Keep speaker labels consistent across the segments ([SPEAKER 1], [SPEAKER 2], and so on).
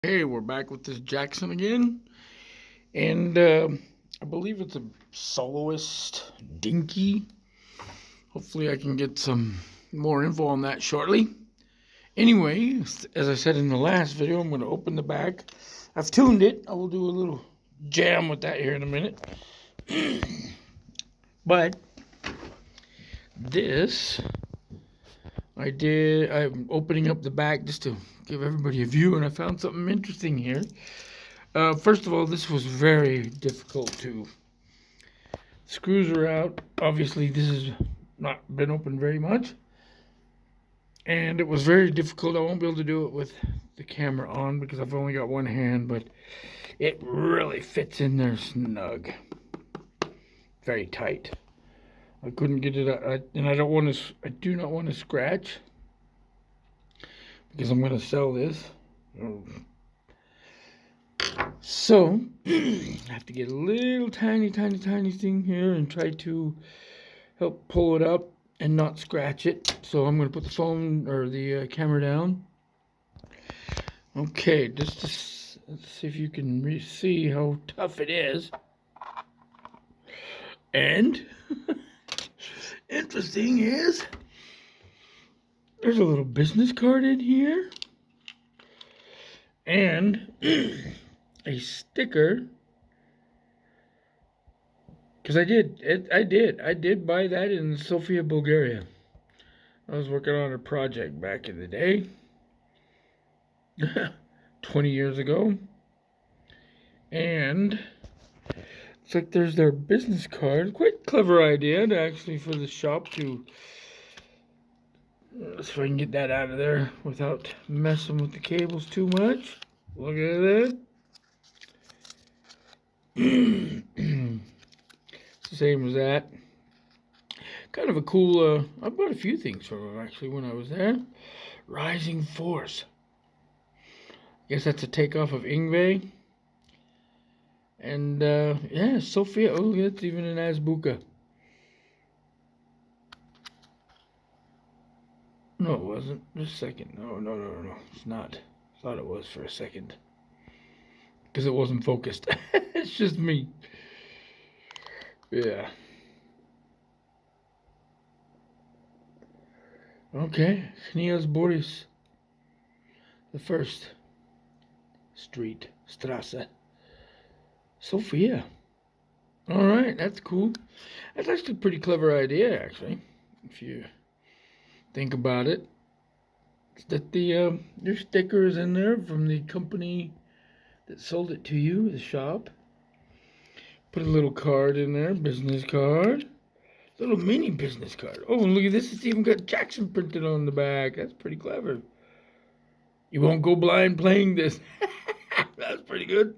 [SPEAKER 1] Hey, we're back with this Jackson again, and I believe it's a soloist Dinky. Hopefully I can get some more info on that shortly. Anyway, as I said in the last video, I'm going to open the back. I've tuned it. I will do a little jam with that here in a minute. But this, I'm opening up the back just to give everybody a view, and I found something interesting here. First of all, this was very difficult to. Screws are out. Obviously, this has not been opened very much, and it was very difficult. I won't be able to do it with the camera on because I've only got one hand, but it really fits in there snug, very tight. I couldn't get it out, and I don't want to. I do not want to scratch because I'm going to sell this. So I have to get a little tiny thing here and try to help pull it up and not scratch it. So I'm going to put the phone or the camera down. Okay, let's see if you can see how tough it is. And interesting is there's a little business card in here and a sticker, because I did buy that in Sofia, Bulgaria. I was working on a project back in the day, 20 years ago, and it's like there's their business card. Quite clever idea to actually for the shop to, so I can get that out of there without messing with the cables too much. Look at that. Same as that. Kind of a cool, I bought a few things from him actually when I was there. Rising Force. I guess that's a takeoff of Ingve. And, yeah, Sofia. Oh, it's even an Azbuka. No, it wasn't. Just a second. No. It's not. I thought it was for a second. Because it wasn't focused. It's just me. Yeah. Okay. Kniaz Boris. The first. Street. Strasse. Sofia. Alright, that's cool. That's actually a pretty clever idea, actually. If you think about it. It's that your sticker is in there from the company that sold it to you, the shop. Put a little card in there, business card. Little mini business card. Oh, and look at this. It's even got Jackson printed on the back. That's pretty clever. You won't go blind playing this. That's pretty good.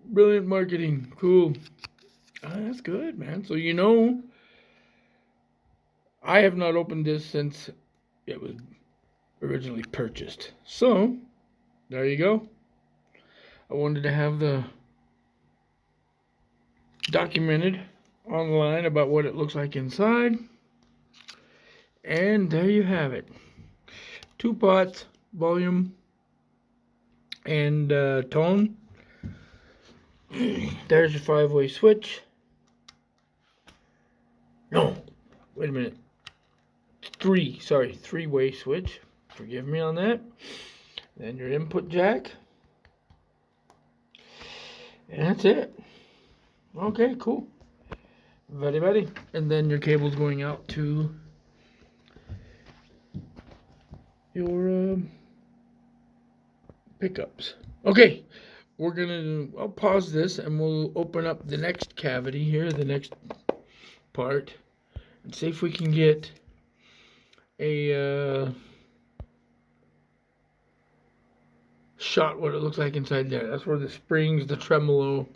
[SPEAKER 1] Brilliant marketing. Cool. That's good, man. So you know, I have not opened this since it was originally purchased. So, there you go. I wanted to have the documented online about what it looks like inside. And there you have it. 2 pots, volume, and tone. There's your 5-way switch. No, wait a minute. 3-way switch. Forgive me on that. Then your input jack. And that's it. Okay, cool. Very. And then your cable's going out to your pickups. Okay, I'll pause this and we'll open up the next cavity here, the next part, and see if we can get a shot what it looks like inside there. That's where the springs, the tremolo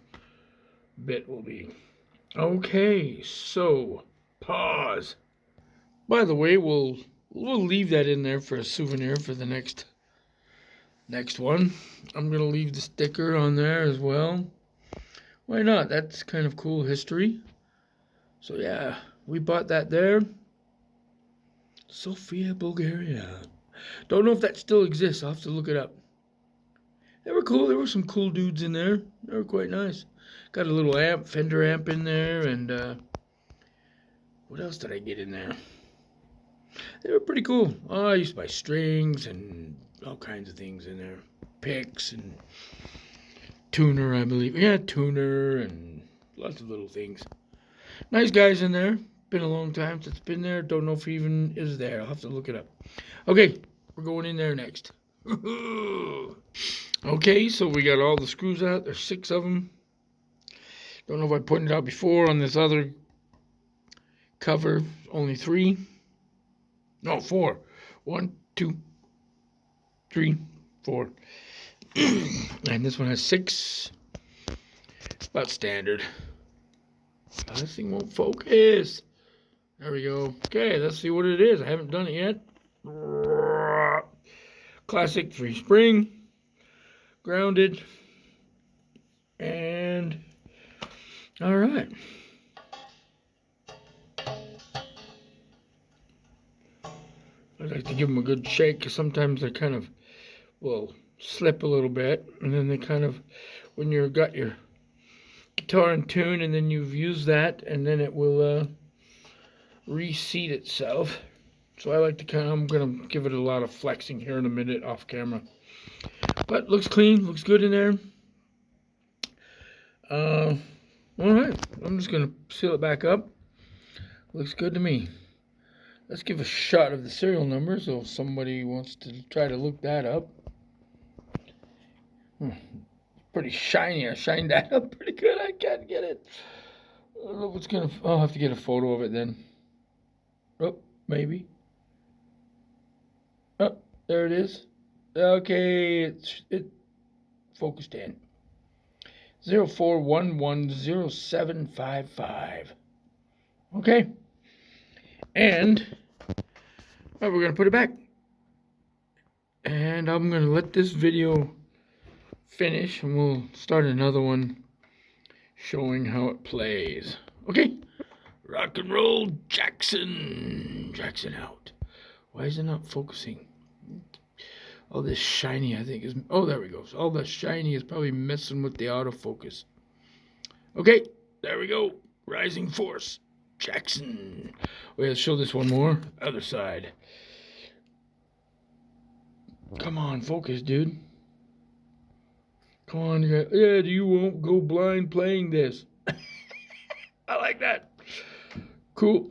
[SPEAKER 1] bit will be. Okay, so pause. By the way, we'll leave that in there for a souvenir for the next one. I'm gonna leave the sticker on there as well. Why not? That's kind of cool history. So yeah, we bought that there. Sofia, Bulgaria. Don't know if that still exists. I'll have to look it up. They were cool. There were some cool dudes in there. They were quite nice. Got a little amp, Fender amp in there, and what else did I get in there? They were pretty cool. Oh, I used to buy strings and all kinds of things in there. Picks and tuner, I believe. Yeah, tuner and lots of little things. Nice guys in there. Been a long time since it's been there. Don't know if he even is there. I'll have to look it up. Okay, we're going in there next. Okay, so we got all the screws out. There's 6 of them. Don't know if I pointed out before on this other cover. Only 3. No, 4. 1, 2, 3, 4. And this one has 6. It's about standard. Oh, this thing won't focus. There we go. Okay, let's see what it is. I haven't done it yet. Classic 3-spring. Grounded. And all right. I like to give them a good shake because sometimes they kind of will slip a little bit, and then they kind of, when you've got your guitar in tune and then you've used that, and then it will reseat itself. So I like to kind of, I'm going to give it a lot of flexing here in a minute off camera. But looks clean, looks good in there. All right, I'm just going to seal it back up. Looks good to me. Let's give a shot of the serial number so if somebody wants to try to look that up. Pretty shiny. I shined that up pretty good. I can't get it. I don't know if it's going to... I'll have to get a photo of it then. Oh, maybe. Oh, there it is. Okay, it focused in. 04110755. Okay. And we're going to put it back. And I'm going to let this video finish, and we'll start another one showing how it plays. Okay. Rock and roll, Jackson. Jackson out. Why is it not focusing? All this shiny, I think, is... Oh, there we go. So all that shiny is probably messing with the autofocus. Okay, there we go. Rising force, Jackson. Wait, let's show this one more. Other side. Come on, focus, dude. Come on, yeah, you won't go blind playing this. I like that. Cool.